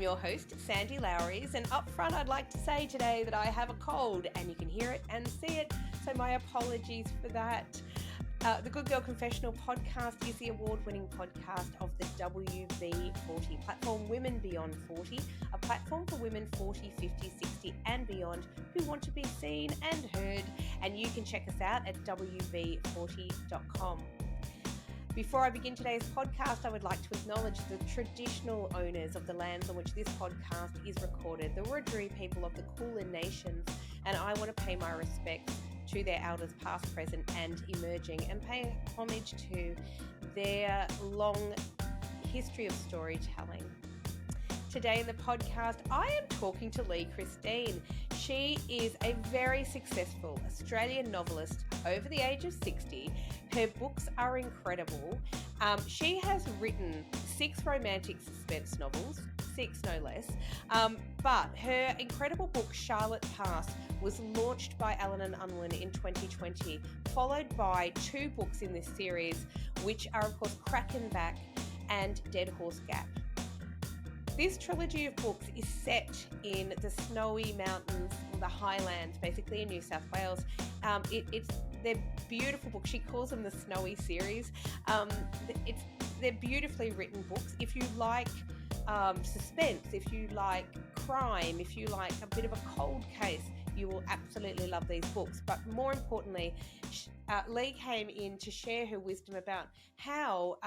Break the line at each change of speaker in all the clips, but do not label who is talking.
your host, Sandy Lowres, and up front I'd like to say today that I have a cold and you can hear it and see it, so my apologies for that. The Good Girl Confessional podcast is the award-winning podcast of the WB40 platform, Women Beyond 40, a platform for women 40, 50, 60 and beyond who want to be seen and heard, and you can check us out at wb40.com. Before I begin today's podcast, I would like to acknowledge the traditional owners of the lands on which this podcast is recorded, the Wiradjuri people of the Kulin Nations, and I want to pay my respects to their elders past, present and emerging, and pay homage to their long history of storytelling. Today in the podcast, I am talking to Lee Christine. She is a very successful Australian novelist over the age of 60. Her books are incredible. She has written 6 romantic suspense novels, 6 no less, but her incredible book Charlotte Pass was launched by Allen & Unwin in 2020, followed by 2 books in this series, which are of course Crackenback and Dead Horse Gap. This trilogy of books is set in the snowy mountains, the highlands, basically in New South Wales. They're beautiful books. She calls them the Snowy series. They're beautifully written books. If you like suspense, if you like crime, if you like a bit of a cold case, you will absolutely love these books. But more importantly, Lee came in to share her wisdom about how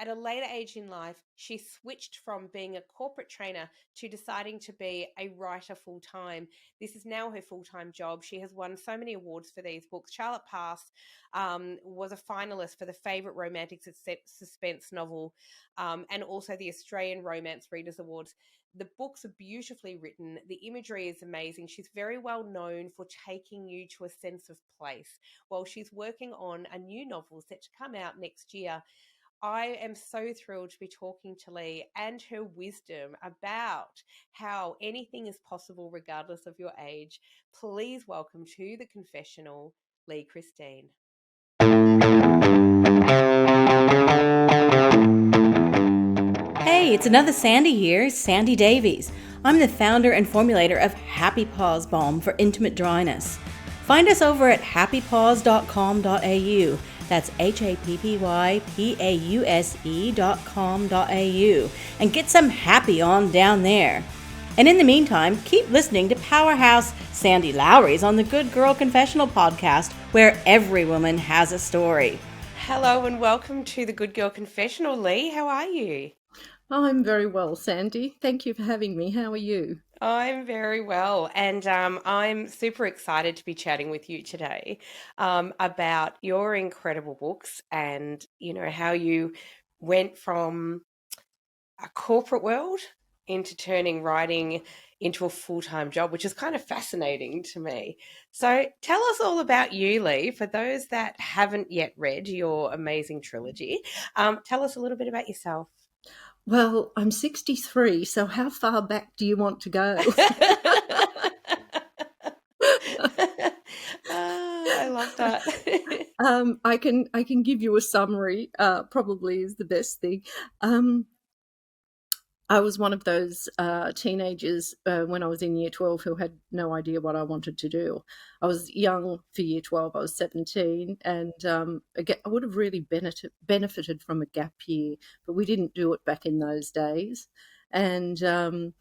at a later age in life, she switched from being a corporate trainer to deciding to be a writer full-time. This is now her full-time job. She has won so many awards for these books. Charlotte Pass was a finalist for the Favourite Romantic Suspense Novel and also the Australian Romance Readers Awards. The books are beautifully written. The imagery is amazing. She's very well known for taking you to a sense of place. While she's working on a new novel set to come out next year, I am so thrilled to be talking to Lee and her wisdom about how anything is possible regardless of your age. Please welcome to the confessional, Lee Christine.
Hey, it's another Sandy here, Sandy Davies. I'm the founder and formulator of Happy Paws Balm for intimate dryness. Find us over at happypaws.com.au. That's happypause.com.au, and get some happy on down there. And in the meantime, keep listening to Powerhouse Sandy Lowres on the Good Girl Confessional podcast, where every woman has a story.
Hello and welcome to the Good Girl Confessional. Lee, how are you?
I'm very well, Sandy. Thank you for having me. How are you?
I'm very well, and I'm super excited to be chatting with you today about your incredible books and, you know, how you went from a corporate world into turning writing into a full-time job, which is kind of fascinating to me. So tell us all about you, Lee, for those that haven't yet read your amazing trilogy. Tell us a little bit about yourself.
Well, I'm 63, so how far back do you want to go?
I love that.
I can give you a summary, probably is the best thing. I was one of those teenagers when I was in year 12 who had no idea what I wanted to do. I was young for year 12. I was 17, and I would have really benefited from a gap year, but we didn't do it back in those days. And so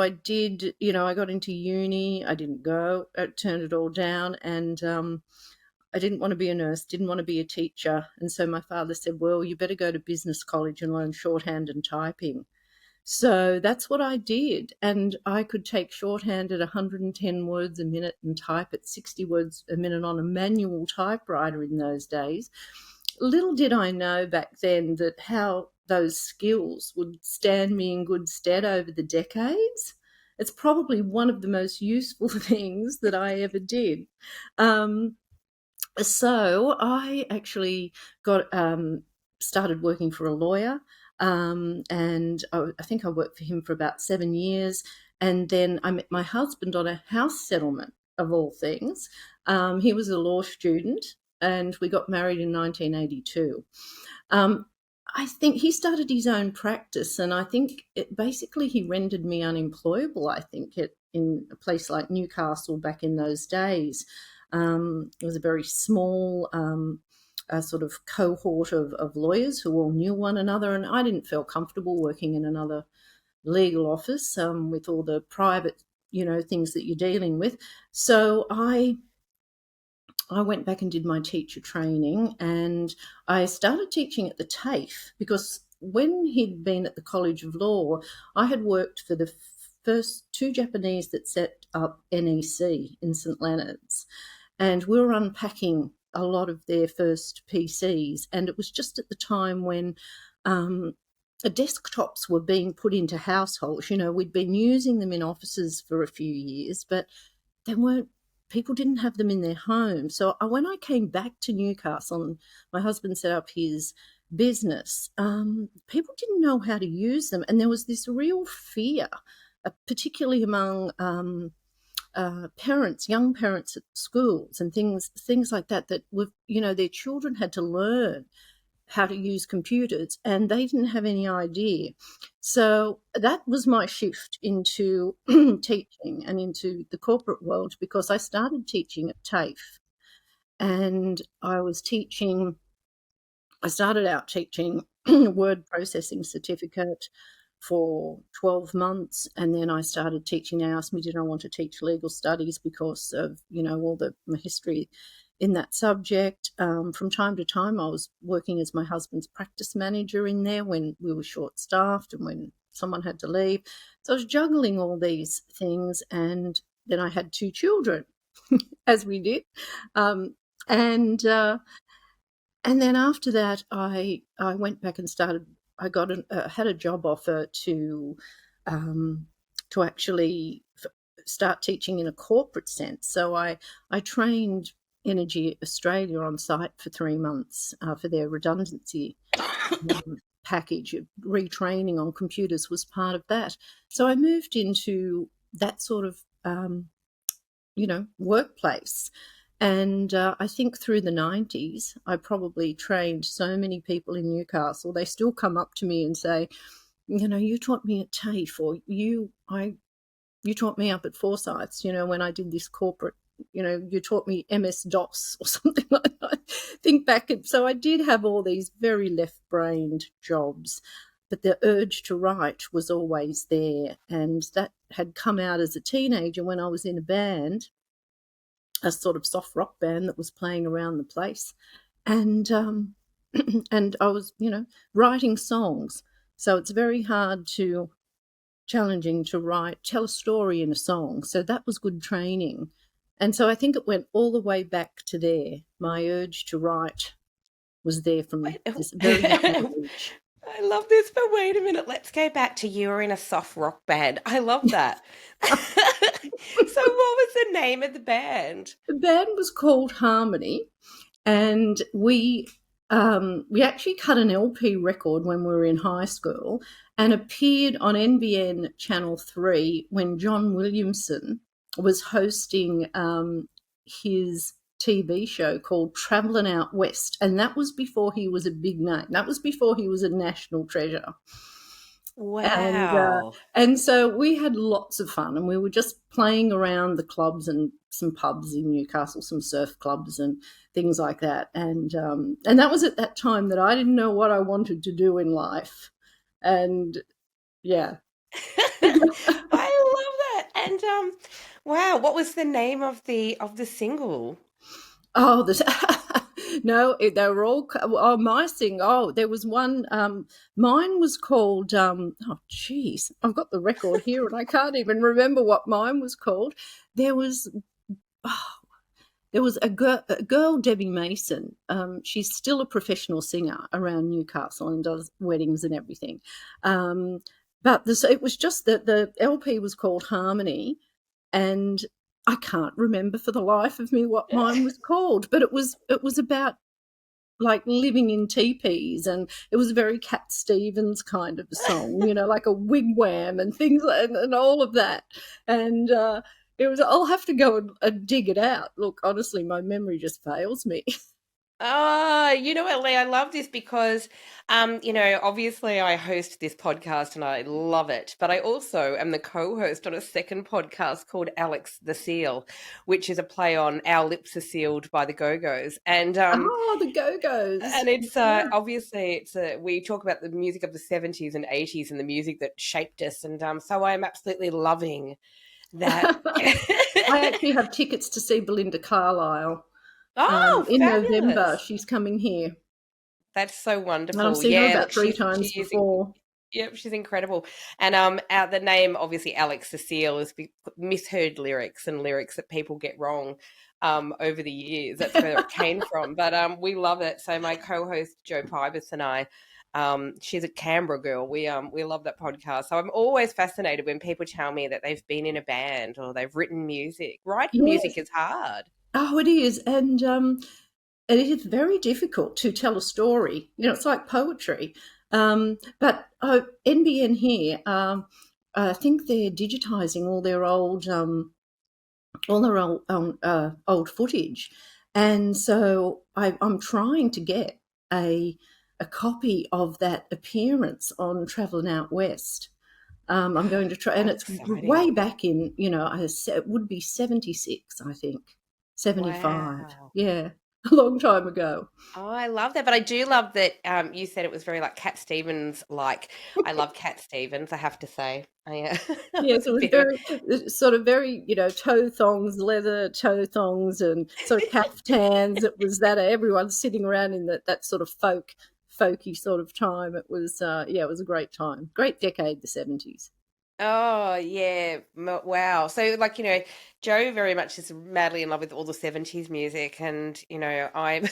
I did, I got into uni. I didn't go. I turned it all down, and I didn't want to be a nurse, didn't want to be a teacher. And so my father said, well, you better go to business college and learn shorthand and typing. So that's what I did. And I could take shorthand at 110 words a minute and type at 60 words a minute on a manual typewriter in those days. Little did I know back then that how those skills would stand me in good stead over the decades. It's probably one of the most useful things that I ever did. So I actually got started working for a lawyer, and I think I worked for him for about 7 years. And then I met my husband on a house settlement, of all things. He was a law student, and we got married in 1982. I think he started his own practice, and I think basically he rendered me unemployable, I think, in a place like Newcastle back in those days. It was a very small sort of cohort of lawyers who all knew one another, and I didn't feel comfortable working in another legal office with all the private, things that you're dealing with. So I went back and did my teacher training, and I started teaching at the TAFE because when he'd been at the College of Law, I had worked for the first two Japanese that set up NEC in St Leonard's, and we were unpacking a lot of their first PCs, and it was just at the time when the desktops were being put into households. We'd been using them in offices for a few years, but they weren't people didn't have them in their home. So when I came back to Newcastle and my husband set up his business, people didn't know how to use them. And there was this real fear, particularly among parents, young parents at schools and things like that, their children had to learn how to use computers, and they didn't have any idea. So that was my shift into teaching and into the corporate world, because I started teaching at TAFE, and I started out teaching word processing certificate for 12 months, and then I started teaching. They asked me, did I want to teach legal studies because of, all my history in that subject. From time to time, I was working as my husband's practice manager in there when we were short-staffed and when someone had to leave. So I was juggling all these things, and then I had two children, as we did. And then after that, I went back and started. I had a job offer to actually start teaching in a corporate sense. So I trained Energy Australia on site for 3 months for their redundancy package. Retraining on computers was part of that. So I moved into that sort of, workplace. And I think through the 90s, I probably trained so many people in Newcastle. They still come up to me and say, you taught me at TAFE, or you taught me up at Forsyths, when I did this corporate, you taught me MS-DOS or something like that. Think back. So I did have all these very left-brained jobs, but the urge to write was always there. And that had come out as a teenager when I was in a band, a sort of soft rock band that was playing around the place. And and I was, writing songs. So it's very challenging to tell a story in a song. So that was good training. And so I think it went all the way back to there. My urge to write was there from this very young age.
I love this, but wait a minute. Let's go back to you were in a soft rock band. I love that. So what was the name of the band?
The band was called Harmony, and we actually cut an LP record when we were in high school and appeared on NBN Channel 3 when John Williamson was hosting his TV show called Travelling Out West, and that was before he was a big name. That was before he was a national treasure.
Wow.
And so we had lots of fun, and we were just playing around the clubs and some pubs in Newcastle, some surf clubs and things like that. And that was at that time that I didn't know what I wanted to do in life. And yeah.
I love that. And wow, what was the name of the single?
Oh, no, they were all. Oh, my thing. Oh, there was one. Mine was called. Oh, geez, I've got the record here, and I can't even remember what mine was called. There was a girl, Debbie Mason. She's still a professional singer around Newcastle and does weddings and everything. But it was just that the LP was called Harmony, and I can't remember for the life of me what mine was called, but it was about like living in teepees, and it was a very Cat Stevens kind of a song, like a wigwam and things and all of that. And it was. I'll have to go and dig it out. Look, honestly, my memory just fails me.
You know what, Lee? I love this because, obviously I host this podcast and I love it, but I also am the co-host on a second podcast called Alex the Seal, which is a play on Our Lips Are Sealed by the Go-Go's.
Oh, the Go-Go's.
And it's obviously we talk about the music of the 70s and 80s and the music that shaped us. And so I'm absolutely loving that.
I actually have tickets to see Belinda Carlisle.
Oh,
In November,
fabulous.
she's coming here.
That's so
And
wonderful.
I've seen her
Yeah,
about
look,
3 times before.
yep, she's incredible. And the name obviously Alex Cecile is misheard lyrics and lyrics that people get wrong over the years. That's where it came from. But we love it. So my co-host Jo Pybus and I, she's a Canberra girl. We love that podcast. So I'm always fascinated when people tell me that they've been in a band or they've written music. Writing
Yes.
music is hard.
Oh, it is. And it is very difficult to tell a story. It's like poetry. But NBN here, I think they're digitising all their old footage, and so I'm trying to get a copy of that appearance on Travelling Out West. I'm going to try, and it's
Exciting.
way back in, it would be 76, I think, 75.
Wow.
Yeah, a long time ago.
Oh, I love that. But I do love that you said it was very like Cat Stevens like. I love Cat Stevens, I have to say.
Yes, it was
Bit of
very sort of very, toe thongs, leather toe thongs, and sort of caftans. It was that everyone sitting around in that sort of folky sort of time. It was it was a great time, great decade, the 70s.
oh yeah, wow. So like, Joe very much is madly in love with all the 70s music and, I'm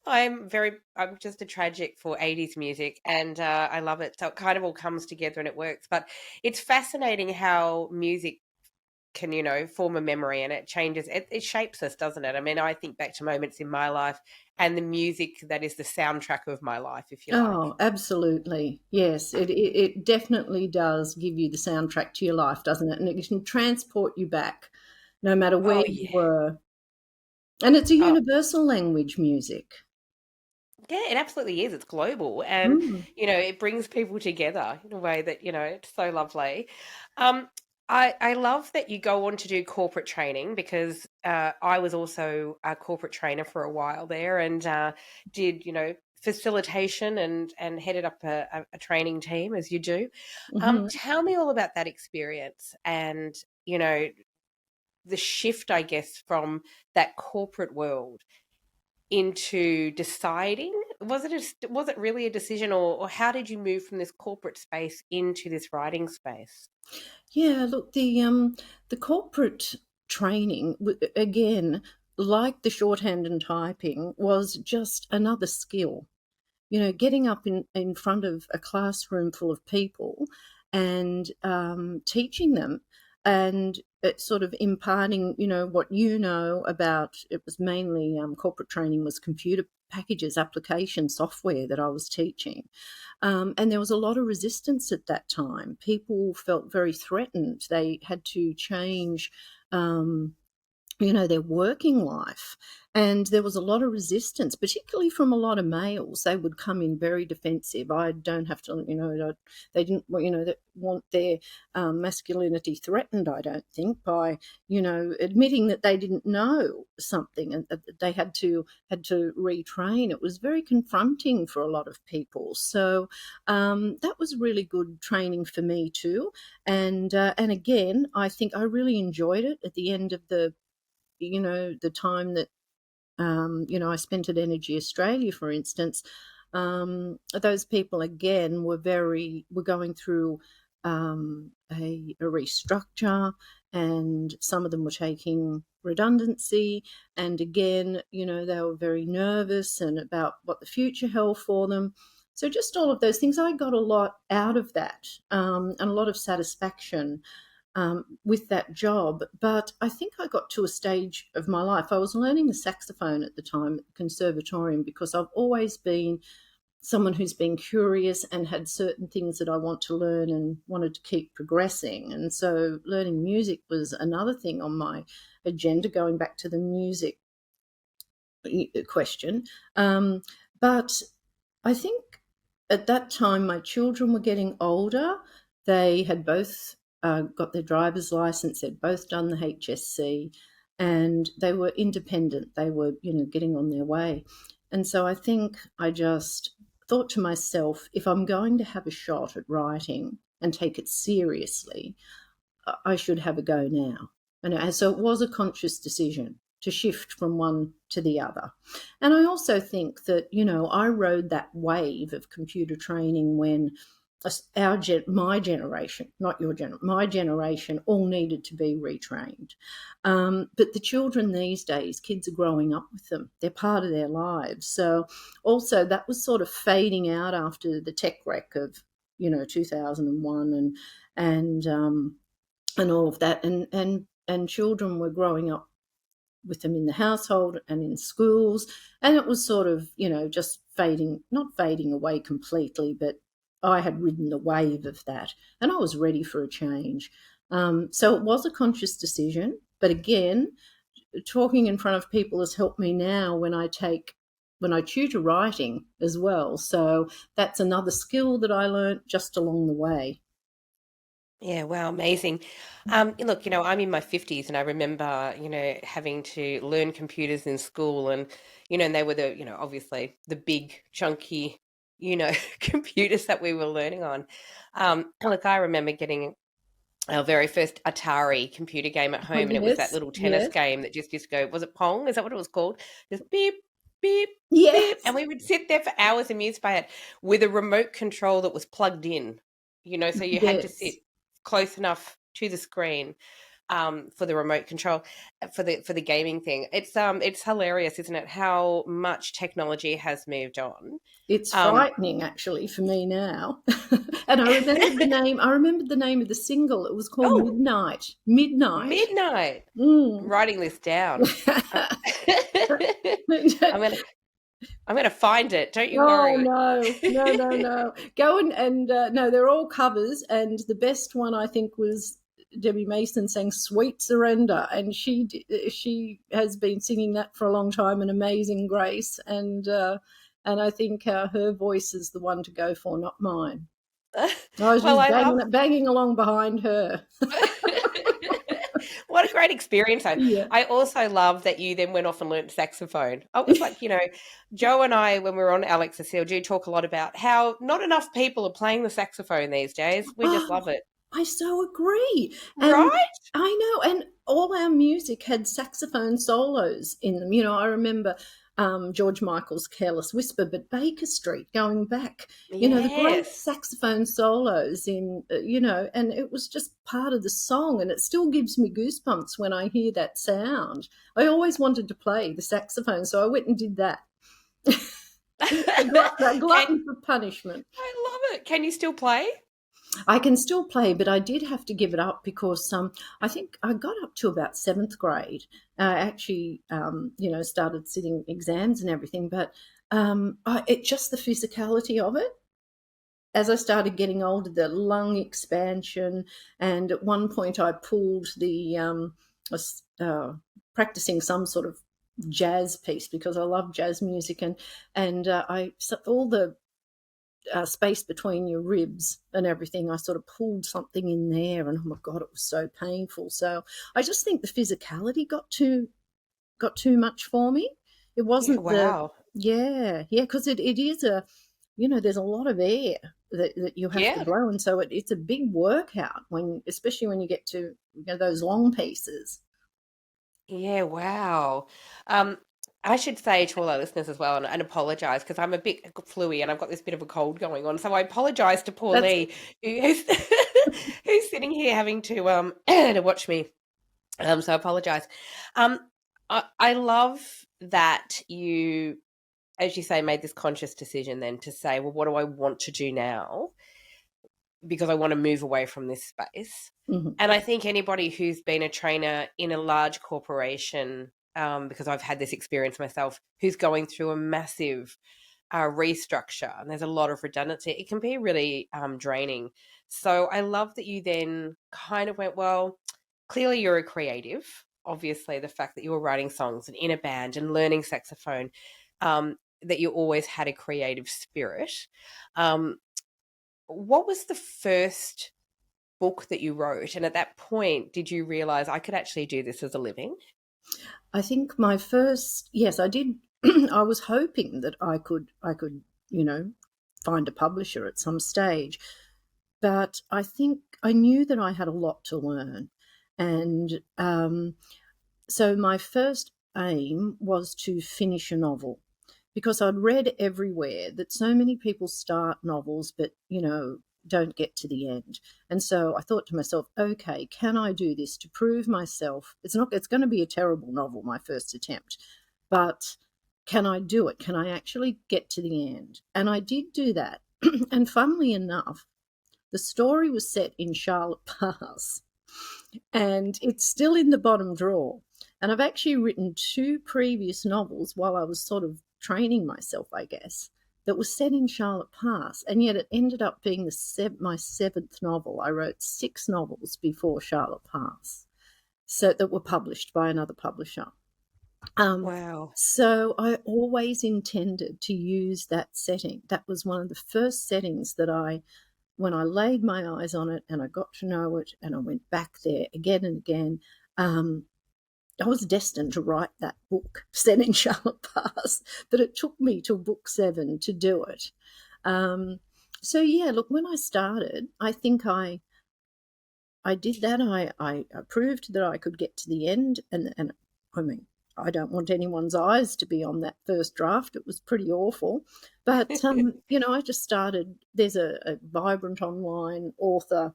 I'm just a tragic for 80s music and I love it. So it kind of all comes together and it works. But it's fascinating how music can, form a memory and it changes, it shapes us, doesn't it? I mean, I think back to moments in my life and the music that is the soundtrack of my life, if you like.
Oh, absolutely. Yes, it definitely does give you the soundtrack to your life, doesn't it? And it can transport you back no matter where
Oh,
you
yeah.
were. And it's a
Oh,
universal language, music.
yeah, it absolutely is. It's global and,
Mm.
it brings people together in a way that, it's so lovely. Um, I love that you go on to do corporate training because I was also a corporate trainer for a while there and did, facilitation and headed up a training team as you do.
Mhm.
Tell me all about that experience and, the shift, I guess, from that corporate world into deciding. Was it really a decision or how did you move from this corporate space into this writing space?
Yeah, look, the corporate training again, like the shorthand and typing, was just another skill. Getting up in front of a classroom full of people and teaching them and it's sort of imparting, what about, it was mainly corporate training was computer packages, application software that I was teaching. And there was a lot of resistance at that time. People felt very threatened. They had to change their working life. And there was a lot of resistance, particularly from a lot of males. They would come in very defensive. I don't have to, they didn't, they want their masculinity threatened, I don't think, by, admitting that they didn't know something and that they had to retrain. It was very confronting for a lot of people. So that was really good training for me too. And again, I think I really enjoyed it at the end of the time that I spent at Energy Australia, for instance. Those people again were going through a restructure, and some of them were taking redundancy. And again, they were very nervous and about what the future held for them. So just all of those things, I got a lot out of that, and a lot of satisfaction with that job. But I think I got to a stage of my life. I was learning the saxophone at the time at the conservatorium because I've always been someone who's been curious and had certain things that I want to learn and wanted to keep progressing. And so learning music was another thing on my agenda, going back to the music question. But I think at that time my children were getting older. They had both got their driver's license. They'd both done the HSC, and they were independent. They were, getting on their way. And so I think I just thought to myself, if I'm going to have a shot at writing and take it seriously, I should have a go now. And so it was a conscious decision to shift from one to the other. And I also think that, I rode that wave of computer training when my generation, not your generation, my generation all needed to be retrained. But the children these days, kids are growing up with them. They're part of their lives. So also that was sort of fading out after the tech wreck of, 2001 and all of that. And children were growing up with them in the household and in schools. And it was sort of, just not fading away completely, but I had ridden the wave of that and I was ready for a change. So it was a conscious decision. But again, talking in front of people has helped me now when I tutor writing as well. So that's another skill that I learned just along the way.
Yeah, wow, amazing. Look, I'm in my 50s and I remember, having to learn computers in school and, and they were obviously the big chunky, computers that we were learning on. Look, I remember getting our very first Atari computer game at home, and it was that little tennis game that just used to go, was it Pong? Is that what it was called? Just beep, beep, beep. And we would sit there for hours amused by it with a remote control that was plugged in, so you had to sit close enough to the screen for the remote control for the gaming thing. It's hilarious, isn't it, how much technology has moved on.
It's frightening actually for me now. And I remembered the name of the single. It was called Midnight.
Writing this down. I'm going to find it. Don't you worry.
No. Go and no, they're all covers. And the best one I think was Debbie Mason sang "Sweet Surrender," and she has been singing that for a long time. An Amazing Grace, and I think her voice is the one to go for, not mine. I was banging along behind her.
What a great experience. I also love that you then went off and learned saxophone. I was like, Joe and I, when we were on Alex do talk a lot about how not enough people are playing the saxophone these days. We just love it.
I so agree.
Right?
I know. And all our music had saxophone solos in them. I remember George Michael's Careless Whisper, but Baker Street going back, the great saxophone solos in, and it was just part of the song, and it still gives me goosebumps when I hear that sound. I always wanted to play the saxophone, so I went and did that. A glutton for punishment.
I love it. Can you still play?
I can still play, but I did have to give it up because I think I got up to about 7th grade. I actually, started sitting exams and everything, but just the physicality of it. As I started getting older, the lung expansion, and at one point I pulled practicing some sort of jazz piece because I love jazz music, and all the space between your ribs and everything, I sort of pulled something in there, and oh my God, it was so painful. So I just think the physicality got too much for me. It wasn't because it is there's a lot of air that you have to blow, and so it's a big workout especially when you get to those long pieces.
Yeah, wow. I should say to all our listeners as well, and apologise because I'm a bit fluey and I've got this bit of a cold going on. So I apologise to poor Lee, who's sitting here having to to watch me. So I apologise. I love that you, as you say, made this conscious decision then to say, well, what do I want to do now? Because I want to move away from this space.
Mm-hmm.
And I think anybody who's been a trainer in a large corporation, because I've had this experience myself, who's going through a massive restructure and there's a lot of redundancy, it can be really draining. So I love that you then kind of went, well, clearly you're a creative. obviously the fact that you were writing songs and in a band and learning saxophone, that you always had a creative spirit. What was the first book that you wrote? And at that point, did you realize I could actually do this as a living?
I think my first, yes, I did. I was hoping that I could, find a publisher at some stage. But I think I knew that I had a lot to learn. And so my first aim was to finish a novel, because I'd read everywhere that so many people start novels but, don't get to the end. And so I thought to myself, okay, can I do this to prove myself? It's going to be a terrible novel, my first attempt, but can I do it? Can I actually get to the end? And I did do that. And funnily enough, the story was set in Charlotte Pass, and it's still in the bottom drawer. And I've actually written 2 previous novels while I was sort of training myself, I guess, that was set in Charlotte Pass, and yet it ended up being my 7th novel. I wrote 6 novels before Charlotte Pass, so that were published by another publisher.
Wow.
So I always intended to use that setting. That was one of the first settings that when I laid my eyes on it and I got to know it and I went back there again and again, I was destined to write that book set in Charlotte Pass, but it took me till book 7 to do it. So yeah, look, when I started, I think I did that. I proved that I could get to the end, and I mean, I don't want anyone's eyes to be on that first draft. It was pretty awful. But, I just started. There's a vibrant online author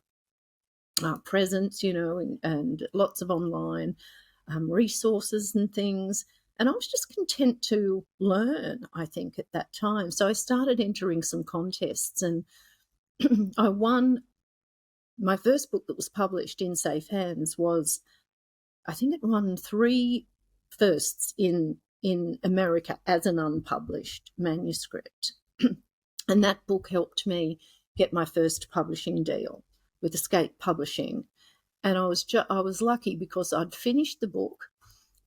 presence, and lots of online resources and things. And I was just content to learn, I think, at that time. So I started entering some contests, and I won. My first book that was published in safe hands was, I think it won 3 firsts in America as an unpublished manuscript. And that book helped me get my first publishing deal with Escape Publishing. And I was lucky because I'd finished the book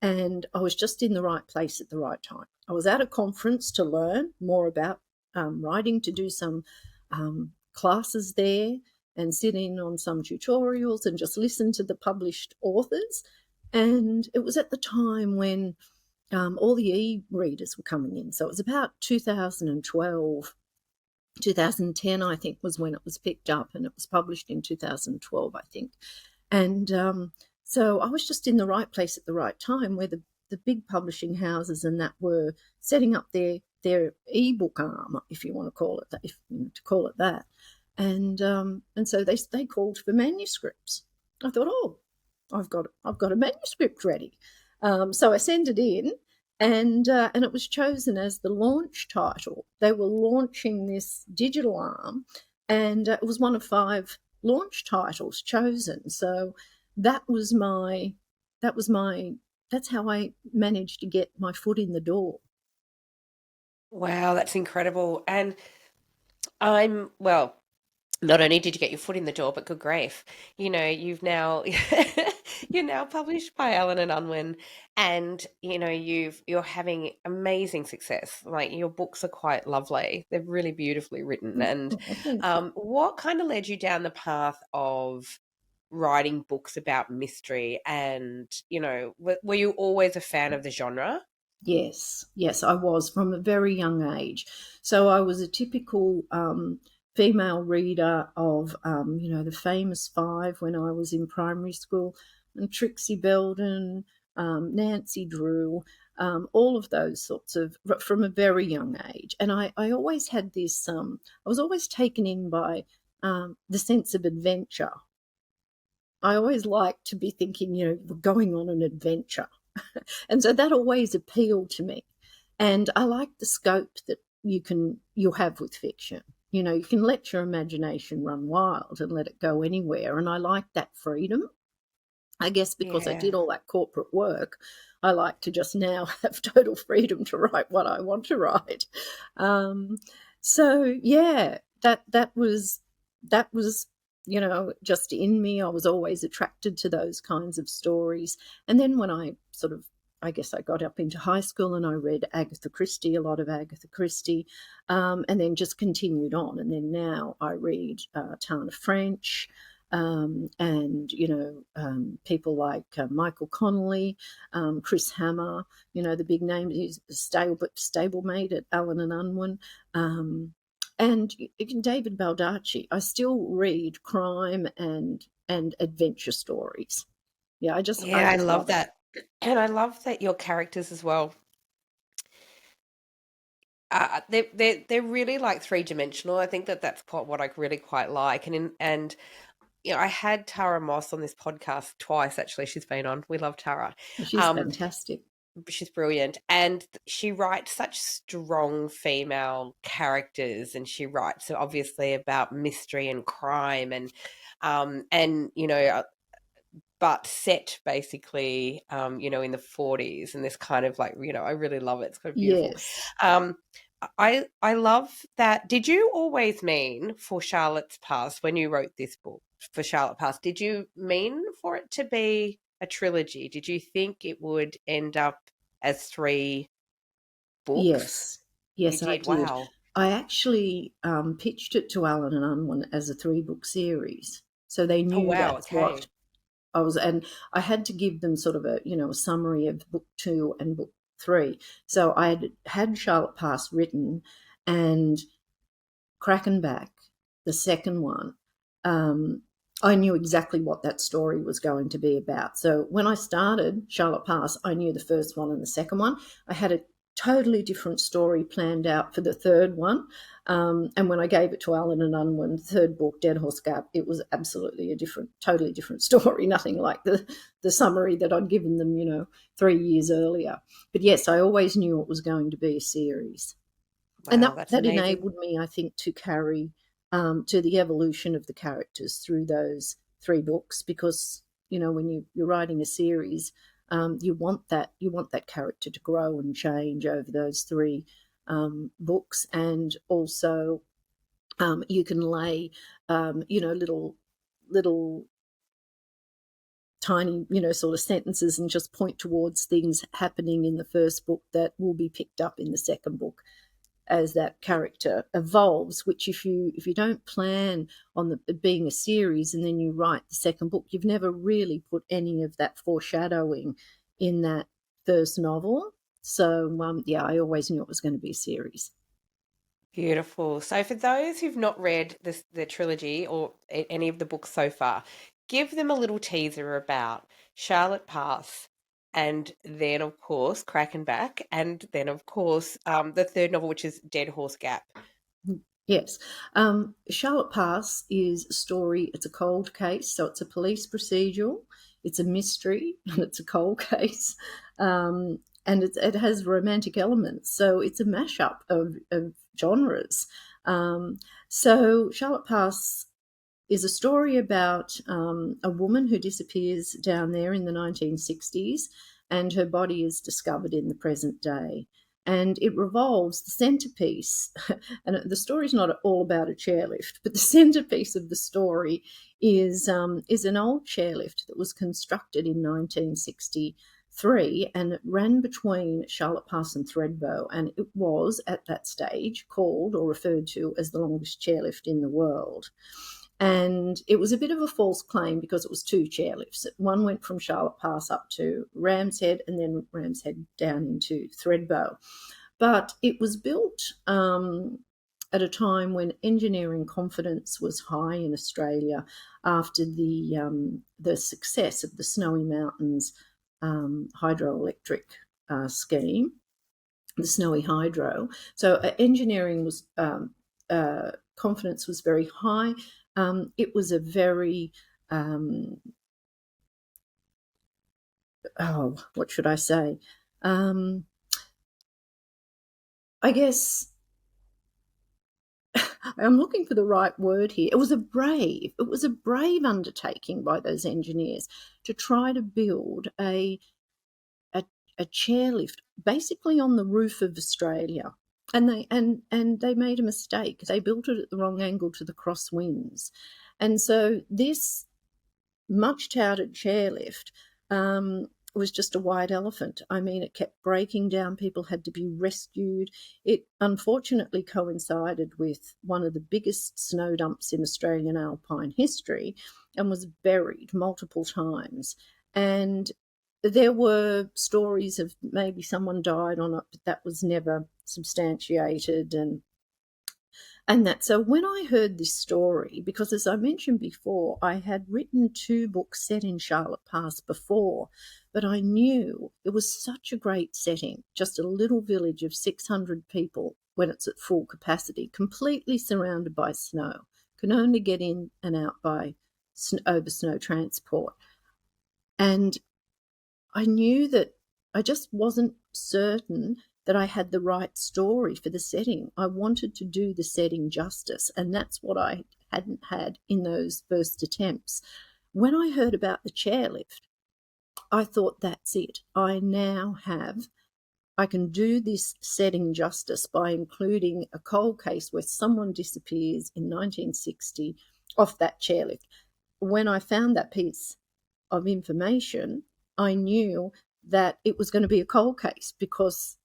and I was just in the right place at the right time. I was at a conference to learn more about writing, to do some classes there and sit in on some tutorials and just listen to the published authors. And it was at the time when all the e-readers were coming in. So it was about 2012, 2010, I think, was when it was picked up, and it was published in 2012, I think. And so I was just in the right place at the right time, where the big publishing houses and that were setting up their ebook arm, if you want to call it that, that. And so they called for manuscripts. I thought, oh, I've got a manuscript ready. So I sent it in, and it was chosen as the launch title. They were launching this digital arm, and it was one of 5 launch titles chosen. So that's how I managed to get my foot in the door.
Wow, that's incredible. And not only did you get your foot in the door, but good grief, you've now you're now published by Allen and Unwin, and you're having amazing success. Like, your books are quite lovely; they're really beautifully written. And what kind of led you down the path of writing books about mystery? And were you always a fan of the genre?
Yes, I was, from a very young age. So I was a typical female reader of, the famous 5 when I was in primary school, and Trixie Belden, Nancy Drew, all of those sorts of, from a very young age. And I always had this, I was always taken in by the sense of adventure. I always liked to be thinking, we're going on an adventure. And so that always appealed to me. And I like the scope that you have with fiction. You can let your imagination run wild and let it go anywhere. And I like that freedom. I guess because I did all that corporate work, I like to just now have total freedom to write what I want to write. So yeah, that was just in me. I was always attracted to those kinds of stories. And then when I guess I got up into high school and I read Agatha Christie, a lot of Agatha Christie, and then just continued on. And then now I read Tana French, and people like Michael Connolly, Chris Hammer, the big name. He's a stablemate at Allen and Unwin, and David Baldacci. I still read crime and adventure stories. Yeah, I just
I love
love it.
that. And I love that your characters as well. They're really like three-dimensional. I think that's what I really quite like. And I had Tara Moss on this podcast twice actually. She's been on. We love Tara.
She's fantastic.
She's brilliant, and she writes such strong female characters, and she writes obviously about mystery and crime, and but set basically in the 40s, and this kind of like I really love it. It's kind of beautiful.
Yes.
I love that. Did you always mean for Charlotte's Past, when you wrote this book for Charlotte Past, did you mean for it to be a trilogy? Did you think it would end up as 3 books?
Yes,
You
I
did.
did.
Wow.
I actually pitched it to Allen and Unwin as a 3-book series, so they knew that's what I was, and I had to give them sort of a summary of book 2 and book 3. So I had Charlotte Past written, and Crackenback, the second one. I knew exactly what that story was going to be about. So when I started Charlotte Past, I knew the first one and the second one. I had a totally different story planned out for the third one. And when I gave it to Allen and Unwin, the third book, Dead Horse Gap, it was absolutely totally different story, nothing like the summary that I'd given them, 3 years earlier. But yes, I always knew it was going to be a series.
Wow,
and
that's
that
amazing.
enabled me, I think, to carry to the evolution of the characters through those 3 books, because when you're writing a series, you want that character to grow and change over those 3 books, and also you can lay little tiny sort of sentences and just point towards things happening in the first book that will be picked up in the second book as that character evolves, which if you don't plan on it being a series and then you write the second book, you've never really put any of that foreshadowing in that first novel. So I always knew it was going to be a series.
Beautiful. So for those who've not read the trilogy or any of the books so far, give them a little teaser about Charlotte Past, and then of course Crackenback, and then of course the third novel, which is Dead Horse Gap.
Yes. Charlotte Past is a story. It's a cold case, so it's a police procedural. It's a mystery, and it's a cold case. And it has romantic elements, so it's a mashup of genres. So Charlotte Past is a story about a woman who disappears down there in the 1960s, and her body is discovered in the present day. And it revolves the centerpiece, and the story's not all about a chairlift, but the centerpiece of the story is an old chairlift that was constructed in 1963, and it ran between Charlotte Pass and Thredbo, and it was at that stage called or referred to as the longest chairlift in the world. And it was a bit of a false claim because it was 2 chairlifts. One went from Charlotte Pass up to Ram's Head, and then Ram's Head down into Thredbo. But it was built at a time when engineering confidence was high in Australia after the success of the Snowy Mountains hydroelectric scheme, the Snowy Hydro. So engineering was confidence was very high. It was a very, what should I say? I guess I'm looking for the right word here. It was a brave undertaking by those engineers to try to build a chairlift basically on the roof of Australia. And they made a mistake. They built it at the wrong angle to the crosswinds. And so this much touted chairlift was just a white elephant. I mean, it kept breaking down. People had to be rescued. It unfortunately coincided with one of the biggest snow dumps in Australian alpine history and was buried multiple times. And there were stories of maybe someone died on it, but that was never substantiated. And that, so when I heard this story, because as I mentioned before, I had written 2 books set in Charlotte Pass before, but I knew it was such a great setting, just a little village of 600 people when it's at full capacity, completely surrounded by snow, can only get in and out by over snow transport. And I knew that I just wasn't certain that I had the right story for the setting. I wanted to do the setting justice, and that's what I hadn't had in those first attempts. When I heard about the chairlift, I thought, that's it. I can do this setting justice by including a cold case where someone disappears in 1960 off that chairlift. When I found that piece of information, I knew that it was going to be a cold case because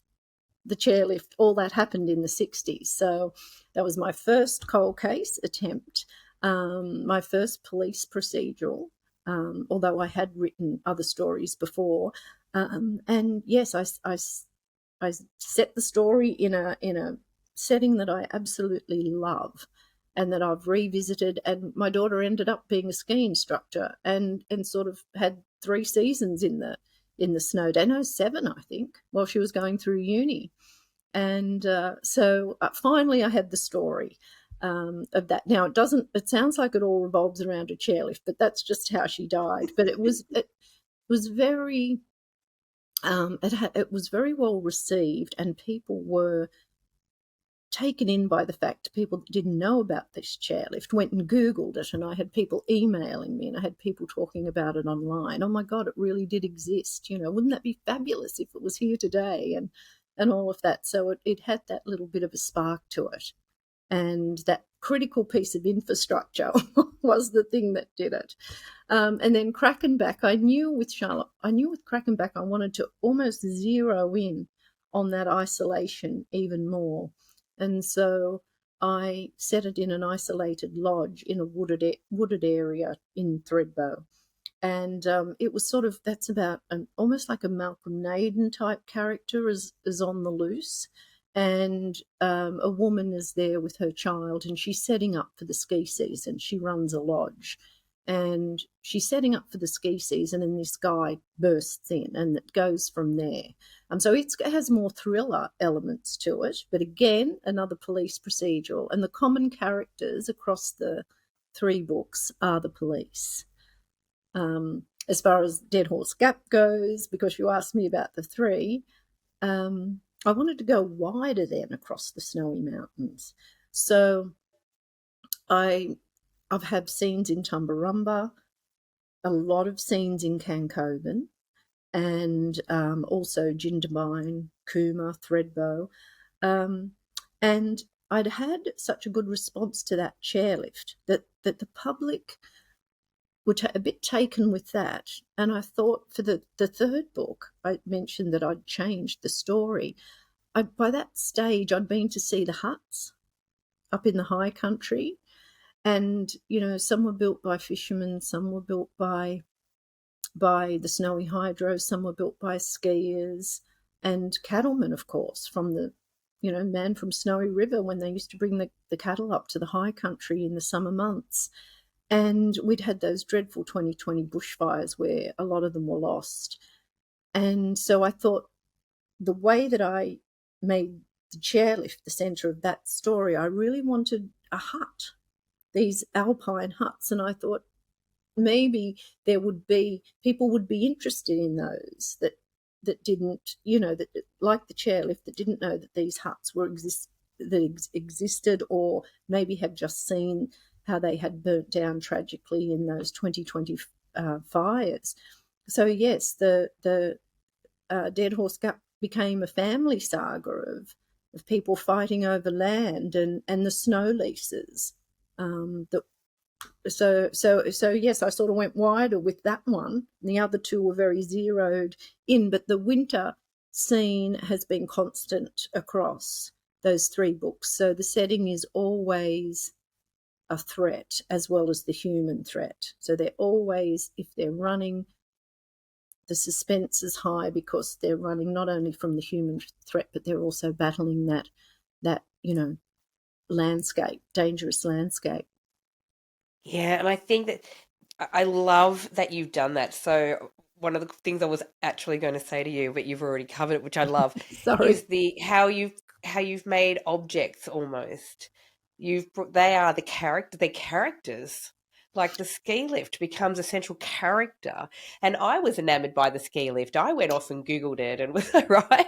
the chairlift, all that happened in the 60s. So that was my first cold case attempt, my first police procedural, although I had written other stories before. And yes, I set the story in a setting that I absolutely love and that I've revisited. And my daughter ended up being a ski instructor and sort of had 3 seasons in the snow day, no, 7, I think, while she was going through uni. And so finally I had the story of that. Now, it sounds like it all revolves around a chairlift, but that's just how she died. But it was very, it was very well received, and people were taken in by the fact people that didn't know about this chairlift went and Googled it, and I had people emailing me and I had people talking about it online. Oh my God, it really did exist. Wouldn't that be fabulous if it was here today? And all of that. So it had that little bit of a spark to it. And that critical piece of infrastructure was the thing that did it. And then Crackenback, I knew with Crackenback, I wanted to almost zero in on that isolation even more. And so I set it in an isolated lodge in a wooded area in Thredbo. And it was sort of, that's about almost like a Malcolm Naden type character is on the loose. And a woman is there with her child, and she's setting up for the ski season. She runs a lodge, and she's setting up for the ski season, and this guy bursts in, and it goes from there. So it has more thriller elements to it, but again, another police procedural. And the common characters across the 3 books are the police. As far as Dead Horse Gap goes, because you asked me about the 3, I wanted to go wider then across the snowy mountains. So I've had scenes in Tumbarumba, a lot of scenes in Cancoban, and also Jindabyne, Cooma, Thredbo. And I'd had such a good response to that chairlift that the public were a bit taken with that. And I thought for the 3rd book, I mentioned that I'd changed the story. By that stage, I'd been to see the huts up in the high country. And, some were built by fishermen, some were built by the snowy hydros, some were built by skiers and cattlemen, of course, from the, man from Snowy River when they used to bring the cattle up to the high country in the summer months. And we'd had those dreadful 2020 bushfires where a lot of them were lost. And so I thought the way that I made the chairlift the centre of that story, I really wanted a hut, these alpine huts. And I thought maybe people would be interested in those that didn't, that like the chairlift, that didn't know that these huts existed, or maybe had just seen how they had burnt down tragically in those 2020 fires. So yes, the Dead Horse Gap became a family saga of people fighting over land and the snow leases that So yes, I sort of went wider with that one. The other two were very zeroed in, but the winter scene has been constant across those three books. So the setting is always a threat as well as the human threat. So they're always, if they're running, the suspense is high because they're running not only from the human threat, but they're also battling that landscape, dangerous landscape.
Yeah, and I think that I love that you've done that. So one of the things I was actually going to say to you, but you've already covered it, which I love,
Sorry.
is the how you've made objects almost. They are they're characters. Like the ski lift becomes a central character, and I was enamored by the ski lift. I went off and Googled it, and was right.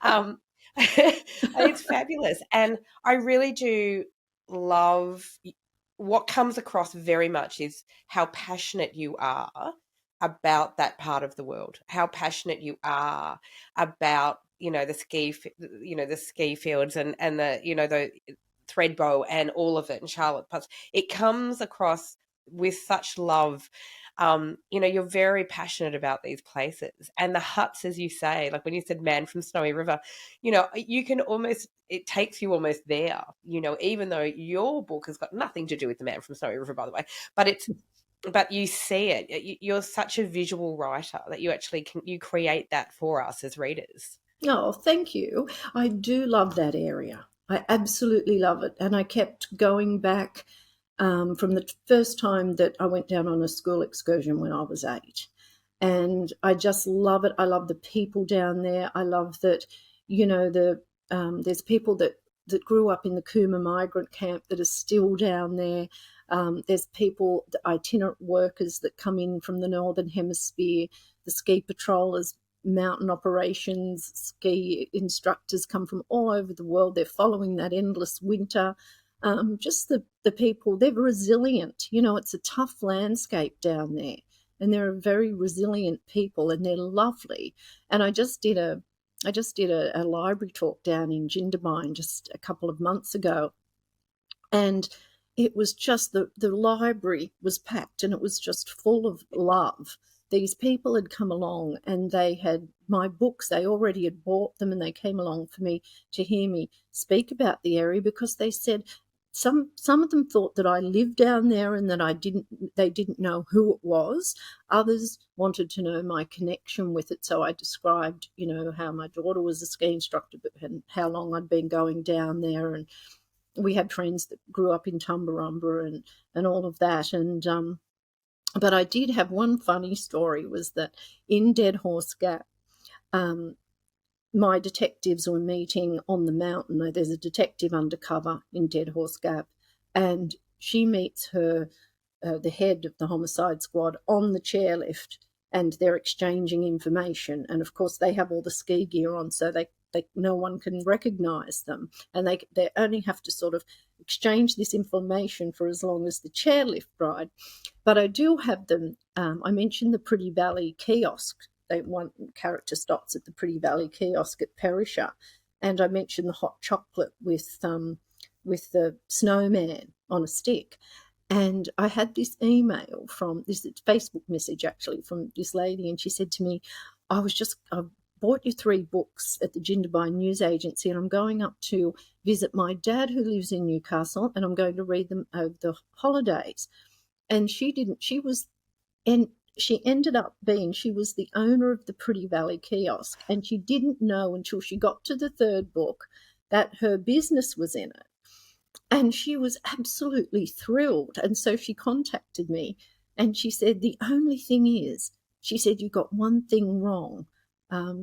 Um, it's fabulous, and I really do love what comes across very much is how passionate you are about that part of the world, how passionate you are about, the ski fields and the Threadbow and all of it and Charlotte Plus. It comes across with such love. You're very passionate about these places and the huts, as you say, like when you said Man from Snowy River, you can almost, it takes you almost there, even though your book has got nothing to do with the Man from Snowy River, by the way, but you see it. You're such a visual writer that you actually you create that for us as readers.
Oh, thank you. I do love that area. I absolutely love it. And I kept going back from the first time that I went down on a school excursion when I was 8. And I just love it. I love the people down there. I love that, there's people that grew up in the Cooma migrant camp that are still down there. There's people, the itinerant workers that come in from the Northern Hemisphere, the ski patrollers, mountain operations, ski instructors come from all over the world. They're following that endless winter. Just the people, they're resilient. It's a tough landscape down there, and they're very resilient people, and they're lovely. And I just did a library talk down in Jindabyne just a couple of months ago, and it was just the library was packed, and it was just full of love. These people had come along and they had my books, they already had bought them, and they came along for me to hear me speak about the area because they said some of them thought that I lived down there and that they didn't know who it was. Others wanted to know my connection with it. So I described, how my daughter was a ski instructor and how long I'd been going down there, and we had friends that grew up in Tumbarumba and all of that. And but I did have one funny story, was that in Dead Horse Gap, my detectives were meeting on the mountain. There's a detective undercover in Dead Horse Gap, and she meets the head of the homicide squad on the chairlift, and they're exchanging information. And of course, they have all the ski gear on, so no one can recognise them, and they only have to sort of exchange this information for as long as the chairlift ride. But I do have them. I mentioned the Pretty Valley kiosk. One character stops at the Pretty Valley kiosk at Perisher, and I mentioned the hot chocolate with the snowman on a stick. And I had this email from this Facebook message actually from this lady, and she said to me, I bought you 3 books at the Jindabyne News Agency, and I'm going up to visit my dad who lives in Newcastle, and I'm going to read them over the holidays. And she ended up being, she was the owner of the Pretty Valley kiosk, and she didn't know until she got to the 3rd book that her business was in it. And she was absolutely thrilled. And so she contacted me, and she said, the only thing is, she said, you got one thing wrong.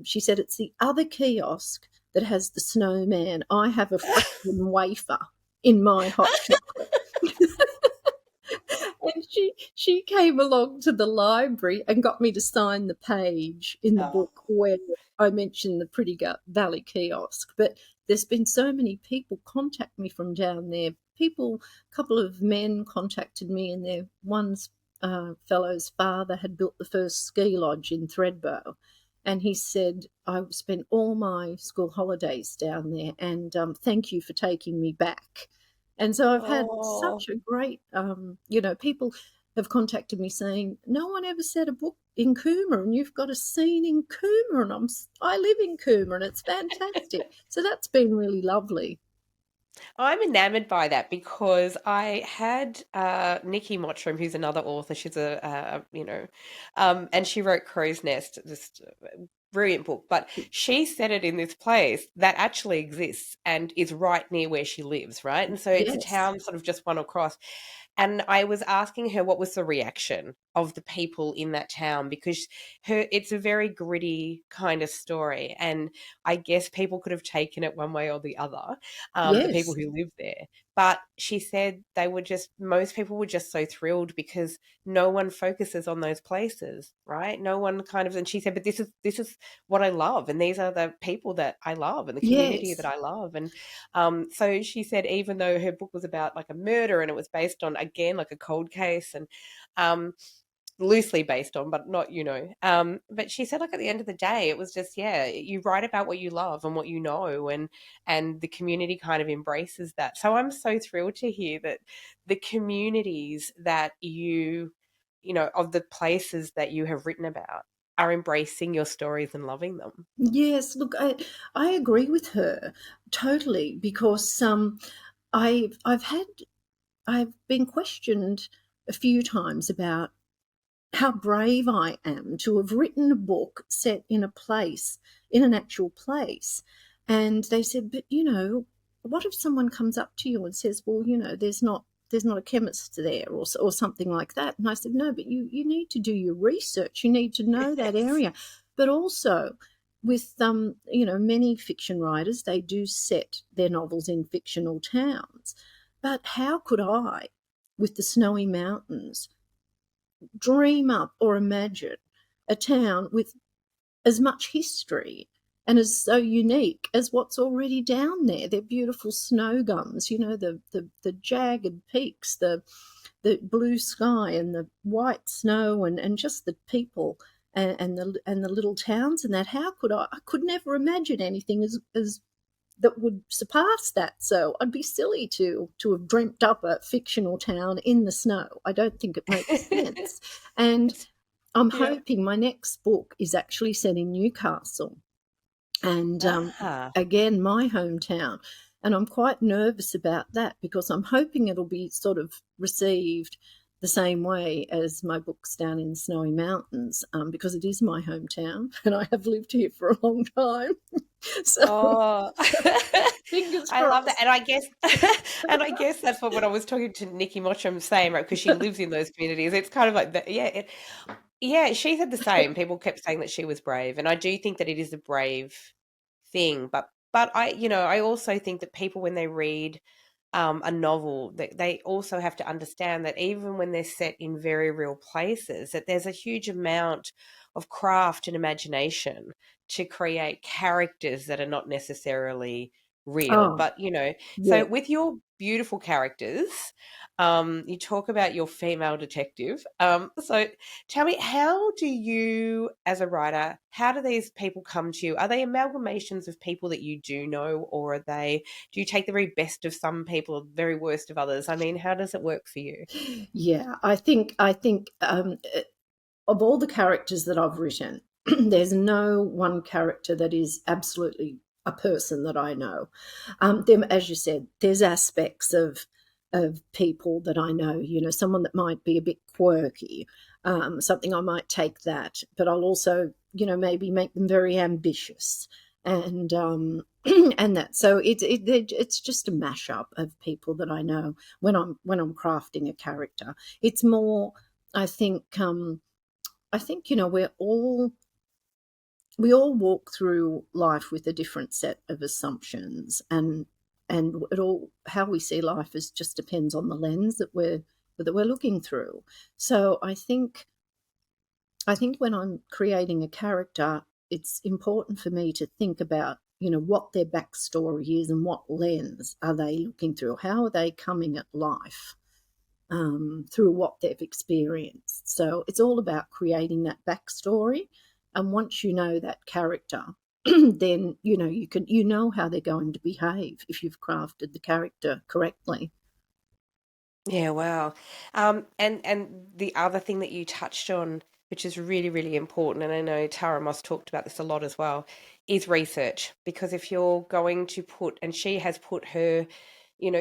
She said, it's the other kiosk that has the snowman. I have a freaking wafer in my hot chocolate. And she came along to the library and got me to sign the page in the book where I mentioned the Pretty Valley kiosk. But there's been so many people contact me from down there. A couple of men contacted me, and one's fellow's father had built the first ski lodge in Threadbow. And he said, I spent all my school holidays down there, and thank you for taking me back. And so I've had
Oh,
such a great, people have contacted me saying, no one ever said a book in Cooma, and you've got a scene in Cooma, and I live in Cooma, and it's fantastic. So that's been really lovely.
I'm enamored by that because I had Nikki Mottram, who's another author. She's and she wrote Crow's Nest, just a brilliant book. But she set it in this place that actually exists and is right near where she lives, right? And so it's a
Yes,
town sort of just one across. And I was asking her what was the reaction of the people in that town because it's a very gritty kind of story, and I guess people could have taken it one way or the other, the people
yes,
who live there. But she said most people were just so thrilled because no one focuses on those places, right? No one kind of, and she said, but this is what I love, and these are the people that I love, and the community that
yes,
I love, and so she said, even though her book was about like a murder and it was based on, again, like a cold case and um, loosely based on, but not, but she said, like, at the end of the day, it was just, yeah, you write about what you love and what you know, and the community kind of embraces that. So I'm so thrilled to hear that the communities that of the places that you have written about are embracing your stories and loving them.
yes. Look, I agree with her totally because I've had I've been questioned a few times about how brave I am to have written a book set in a place, in an actual place. And they said, but what if someone comes up to you and says, well, there's not a chemist there, or something like that. And I said, no, but you need to do your research. You need to know that
Yes.
area. But also with many fiction writers, they do set their novels in fictional towns. But how could I, with the snowy mountains, dream up or imagine a town with as much history and as so unique as what's already down there? They're beautiful snow gums, the jagged peaks, the blue sky and the white snow, and just the people and the little towns and that. How could I could never imagine anything as that would surpass that. So I'd be silly to have dreamt up a fictional town in the snow. I don't think it makes sense. And
It's
I'm
yeah.
hoping my next book is actually set in Newcastle, and
Ah.
again, my hometown. And I'm quite nervous about that because I'm hoping it'll be sort of received the same way as my books down in the snowy mountains, because it is my hometown and I have lived here for a long time. So,
Oh,
fingers
I love that,
crossed.
and I guess, and I guess that's what when I was talking to Nikki Mottram saying, right, because she lives in those communities. It's kind of like that, yeah, yeah. She said the same. People kept saying that she was brave, and I do think that it is a brave thing. But I also think that people, when they read a novel, that they also have to understand that even when they're set in very real places, that there's a huge amount of craft and imagination to create characters that are not necessarily real.
Oh,
But so
yeah.
with your beautiful characters, you talk about your female detective. So tell me, how do you, as a writer, how do these people come to you? Are they amalgamations of people that you do know, or do you take the very best of some people, the very worst of others? I mean, how does it work for you?
Yeah, I think of all the characters that I've written, there's no one character that is absolutely a person that I know. As you said, there's aspects of people that I know. Someone that might be a bit quirky, something I might take that, but I'll also, maybe make them very ambitious, and and that. So it's just a mashup of people that I know when I'm crafting a character. It's more, I think. I think we all walk through life with a different set of assumptions, and it all how we see life is just depends on the lens that we're looking through. So I think when I'm creating a character, it's important for me to think about what their backstory is and what lens are they looking through. How are they coming at life? Through what they've experienced. So it's all about creating that backstory. And once you know that character, then you know how they're going to behave if you've crafted the character correctly.
Yeah, wow. And the other thing that you touched on, which is really, really important, and I know Tara Moss talked about this a lot as well, is research. Because if you're going to put, and she has put her,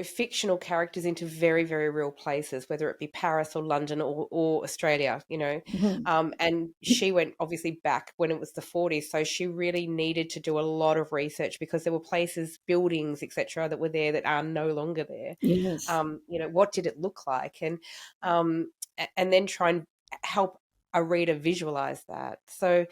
fictional characters into very, very real places, whether it be Paris or London or Australia,
Mhm.
and she went obviously back when it was the 40s, so she really needed to do a lot of research because there were places, buildings, etc., that were there that are no longer there.
Yes.
What did it look like, and then try and help a reader visualize that. So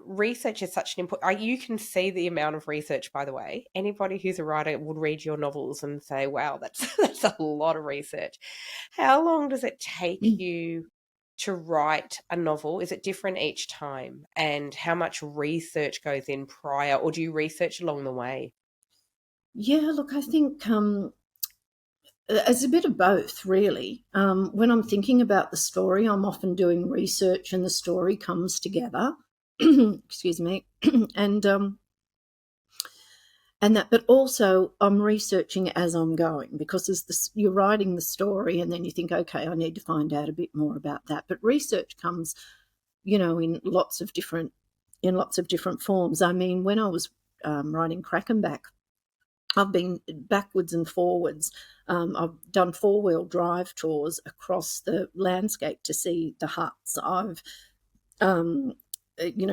research is such an important, you can see the amount of research, by the way. Anybody who's a writer would read your novels and say, wow, that's that's a lot of research. How long does it take you to write a novel? Is it different each time? And how much research goes in prior, or do you research along the way?
Yeah, look, I think it's a bit of both, really. When I'm thinking about the story, I'm often doing research and the story comes together. Excuse me. and that, but also I'm researching as I'm going, because as this, you're writing the story and then you think, okay, I need to find out a bit more about that. But research comes, in lots of different forms. I mean, when I was writing Crackenback, I've been backwards and forwards. I've done 4-wheel drive tours across the landscape to see the huts. I've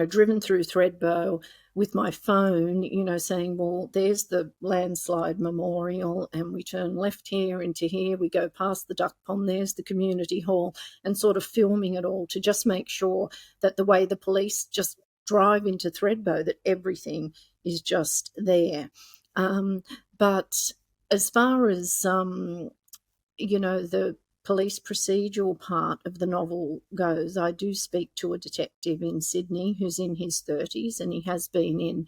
driven through Thredbo with my phone, saying, well, there's the landslide memorial, and we turn left here into here, we go past the duck pond, there's the community hall, and sort of filming it all to just make sure that the way the police just drive into Thredbo, that everything is just there. But as far as, the police procedural part of the novel goes, I do speak to a detective in Sydney who's in his 30s, and he has been in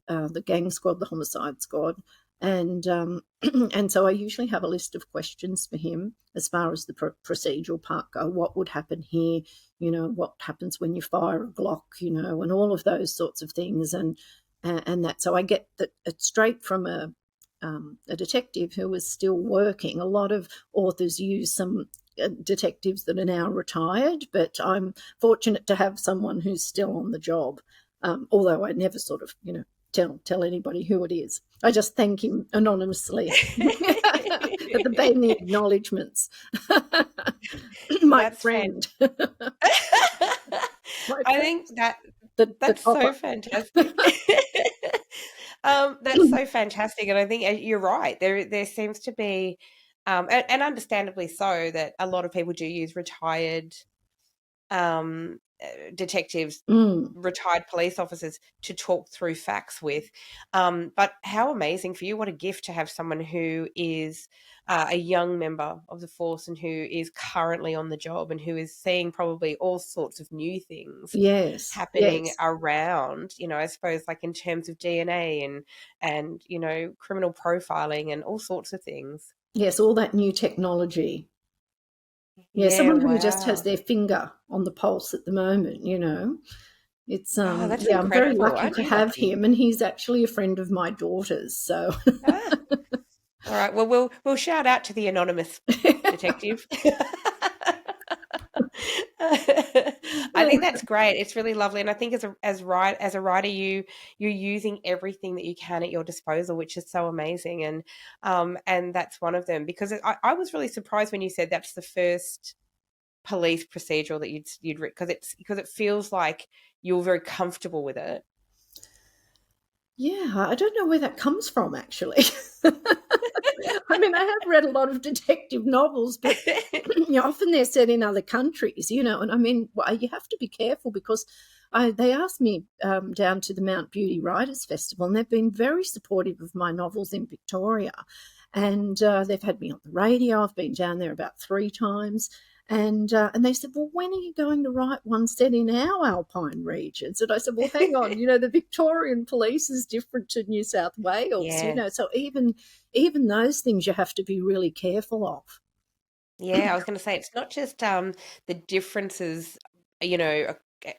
the gang squad, the homicide squad. And and so I usually have a list of questions for him as far as the procedural part go. What would happen here? What happens when you fire a Glock? And all of those sorts of things. And that. So I get that straight from a detective who is still working. A lot of authors use some detectives that are now retired, but I'm fortunate to have someone who's still on the job. Although I never sort of, tell anybody who it is. I just thank him anonymously at the acknowledgements. My
That's
friend.
I think that's so
copper.
fantastic. That's so fantastic, and I think you're right. There seems to be, and understandably so, that a lot of people do use retired detectives, retired police officers to talk through facts with. But how amazing for you! What a gift to have someone who is a young member of the force and who is currently on the job and who is seeing probably all sorts of new things
Yes,
happening
yes.
around, I suppose, like in terms of DNA and criminal profiling and all sorts of things.
Yes, all that new technology. Yeah,
Yeah,
someone who just has
wow.
their finger on the pulse at the moment. It's
Oh, that's
yeah, I'm very
incredible.
lucky
Aren't
to
you
have
lucky?
him, and he's actually a friend of my daughter's. So
Ah, all right. Well, we'll shout out to the anonymous detective. I think that's great. It's really lovely, and I think as a writer, you're using everything that you can at your disposal, which is so amazing. And that's one of them, because I was really surprised when you said that's the first police procedural that you'd read, because it feels like you're very comfortable with it.
yeah, I don't know where that comes from, actually. I mean, I have read a lot of detective novels, but often they're set in other countries. And I mean, well, you have to be careful, because they asked me down to the Mount Beauty Writers Festival, and they've been very supportive of my novels in Victoria. And they've had me on the radio. I've been down there about 3 times. And they said, well, when are you going to write one set in our alpine regions? And I said, well, hang on, the Victorian police is different to New South Wales,
Yeah.
so even those things you have to be really careful of.
Yeah, I was going to say it's not just the differences, you know,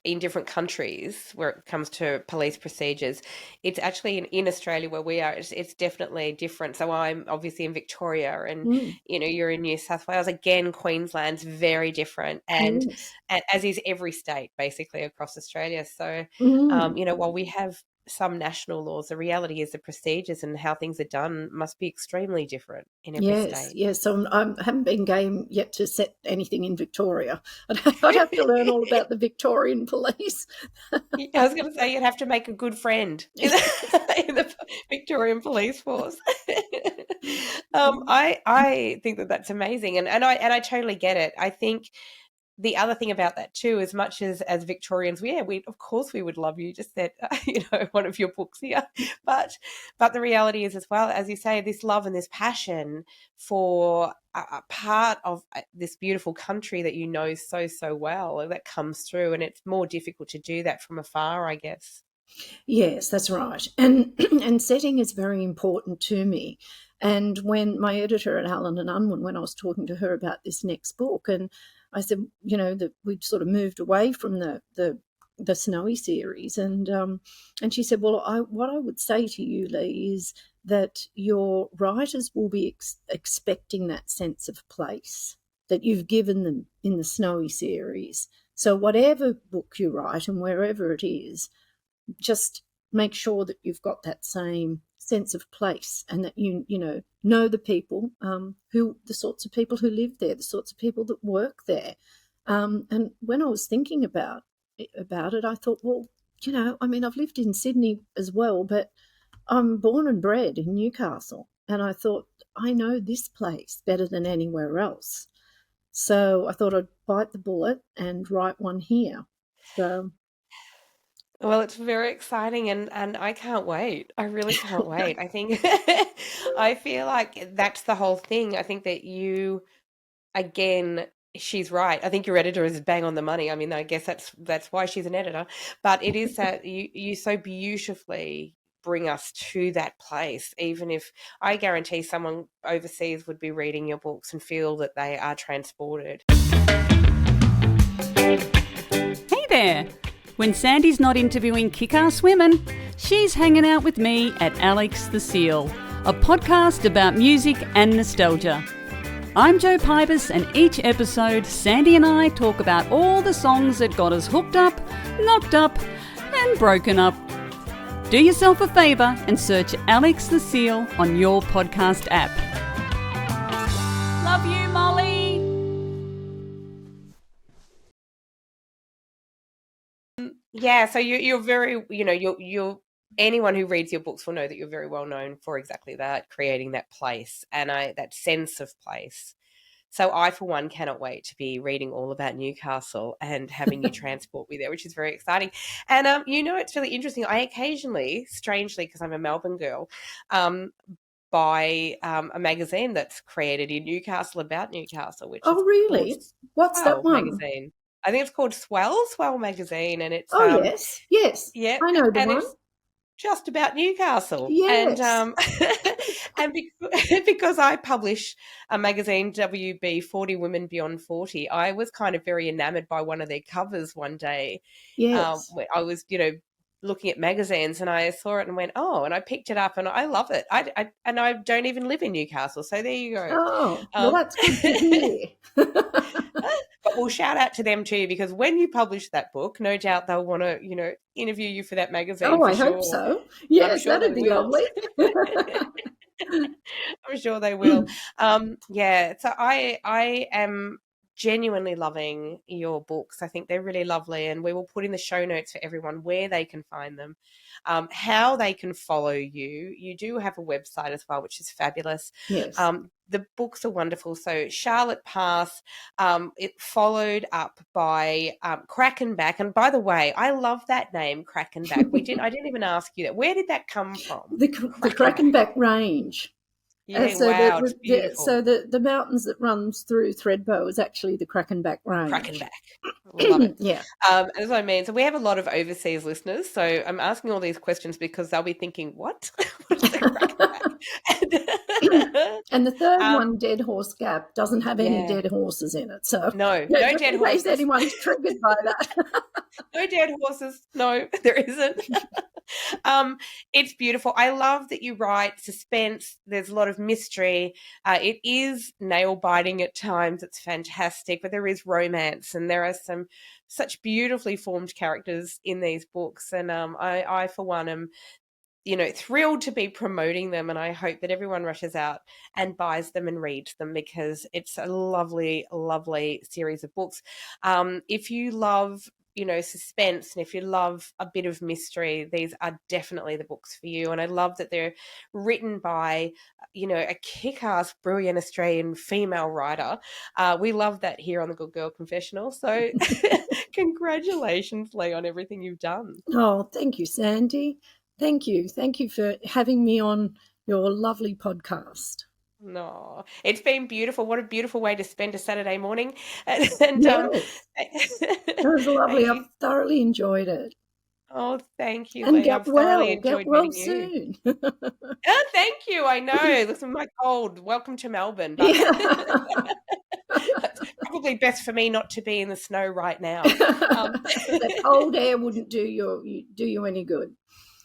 in different countries where it comes to police procedures. It's actually in Australia where we are, it's definitely different. So I'm obviously in Victoria, and you're in New South Wales. Again, Queensland's very different, and
Yes.
as is every state basically across Australia. So while we have some national laws, the reality is the procedures and how things are done must be extremely different in every state.
Yes. So I haven't been game yet to set anything in Victoria. I'd have to learn all about the Victorian police.
I was going to say you'd have to make a good friend in the Victorian Police Force. I think that's amazing, and I totally get it. I think the other thing about that too, as much as Victorians, we of course we would love you. Just that one of your books here, but the reality is, as well as you say, this love and this passion for a part of this beautiful country that you know so well, that comes through, and it's more difficult to do that from afar, I guess.
Yes, that's right, and setting is very important to me. And when my editor at Allen and Unwin, when I was talking to her about this next book, and I said, that we'd sort of moved away from the Snowy series, and she said, well, what I would say to you, Lee, is that your writers will be expecting that sense of place that you've given them in the Snowy series. So whatever book you write and wherever it is, just make sure that you've got that same sense of place, and that you know the people, the sorts of people who live there, the sorts of people that work there. And when I was thinking about it, I thought, well, I've lived in Sydney as well, but I'm born and bred in Newcastle, and I thought, I know this place better than anywhere else. So I thought I'd bite the bullet and write one here. So.
Well, it's very exciting, and I can't wait. I really can't wait. I think I feel like that's the whole thing. I think that again, she's right. I think your editor is bang on the money. I mean, I guess that's why she's an editor. But it is that you so beautifully bring us to that place, even if I guarantee someone overseas would be reading your books and feel that they are transported.
Hey there! When Sandy's not interviewing kick-ass women, she's hanging out with me at Alex the Seal, a podcast about music and nostalgia. I'm Jo Pybus, and each episode, Sandy and I talk about all the songs that got us hooked up, knocked up, and broken up. Do yourself a favour and search Alex the Seal on your podcast app. Love you, Molly!
Yeah, so you're very, you're anyone who reads your books will know that you're very well known for exactly that, creating that place and that sense of place. So I, for one, cannot wait to be reading all about Newcastle and having you transport me there, which is very exciting. And, it's really interesting. I occasionally, strangely, because I'm a Melbourne girl, buy a magazine that's created in Newcastle about Newcastle, which is
really? What's that one?
Magazine. I think it's called Swell Magazine, and it's
yes,
yeah,
I know the one.
It's just about Newcastle,
yes.
And because I publish a magazine, WB 40 Women Beyond 40, I was kind of very enamoured by one of their covers one day.
Yes,
I was looking at magazines, and I saw it and went, oh, and I picked it up, and I love it. I don't even live in Newcastle, so there you go.
Oh, well, that's good to hear.
But we'll shout out to them too, because when you publish that book, no doubt they'll want to, interview you for that magazine.
Oh, I hope so. Yes, that'd be lovely.
I'm sure they will. So I am genuinely loving your books. I think they're really lovely, and we will put in the show notes for everyone where they can find them, how they can follow you. You do have a website as well, which is fabulous.
Yes.
The books are wonderful. So Charlotte Pass, it followed up by Crackenback. And by the way, I love that name, Crackenback. I didn't even ask you that. Where did that come from?
The Crackenback range.
Yeah, wow, it's beautiful.
So the mountains that runs through Thredbo is actually the Crackenback range.
Crackenback. Love it.
Yeah.
That's what I mean. So we have a lot of overseas listeners. So I'm asking all these questions because they'll be thinking, what? What is the Crackenback?
And the third one, Dead Horse Gap, doesn't have any dead horses in it. So
no
just
dead
in
horses.
case anyone's triggered by that.
No dead horses. No, there isn't. It's beautiful. I love that you write suspense. There's a lot of mystery. It is nail-biting at times. It's fantastic, but there is romance, and there are some such beautifully formed characters in these books. And I for one, am thrilled to be promoting them, and I hope that everyone rushes out and buys them and reads them, because it's a lovely, lovely series of books. If you love suspense, and if you love a bit of mystery, these are definitely the books for you. And I love that they're written by a kick-ass, brilliant Australian female writer. We love that here on the Good Girl Confessional. So congratulations, Lee, on everything you've done.
Oh, thank you, Sandy. Thank you for having me on your lovely podcast.
No, it's been beautiful. What a beautiful way to spend a Saturday morning. And
yes. It was lovely. I've thoroughly enjoyed it.
Oh, thank you,
and
Lee. I've thoroughly enjoyed
get well
meeting
soon.
you. Oh, thank you. I know. Listen, my cold. Welcome to Melbourne. But it's probably best for me not to be in the snow right now.
The cold air wouldn't do you any good.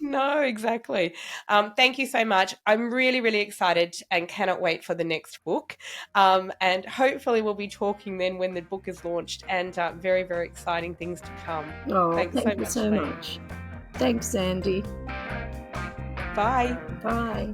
No, exactly. Thank you so much. I'm really, really excited and cannot wait for the next book. And hopefully we'll be talking then when the book is launched, and very, very exciting things to come.
Oh,
thank
you so much. Thanks, Sandy.
Bye.
Bye.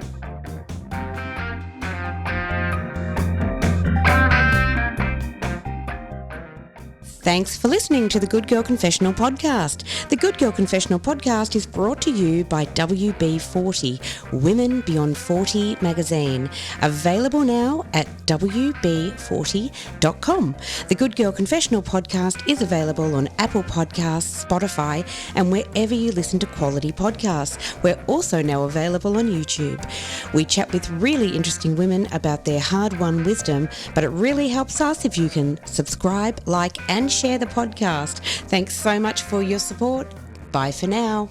Thanks for listening to the Good Girl Confessional podcast. The Good Girl Confessional podcast is brought to you by WB40, Women Beyond 40 magazine. Available now at WB40.com. The Good Girl Confessional podcast is available on Apple Podcasts, Spotify, and wherever you listen to quality podcasts. We're also now available on YouTube. We chat with really interesting women about their hard-won wisdom, but it really helps us if you can subscribe, like, and share the podcast. Thanks so much for your support. Bye for now.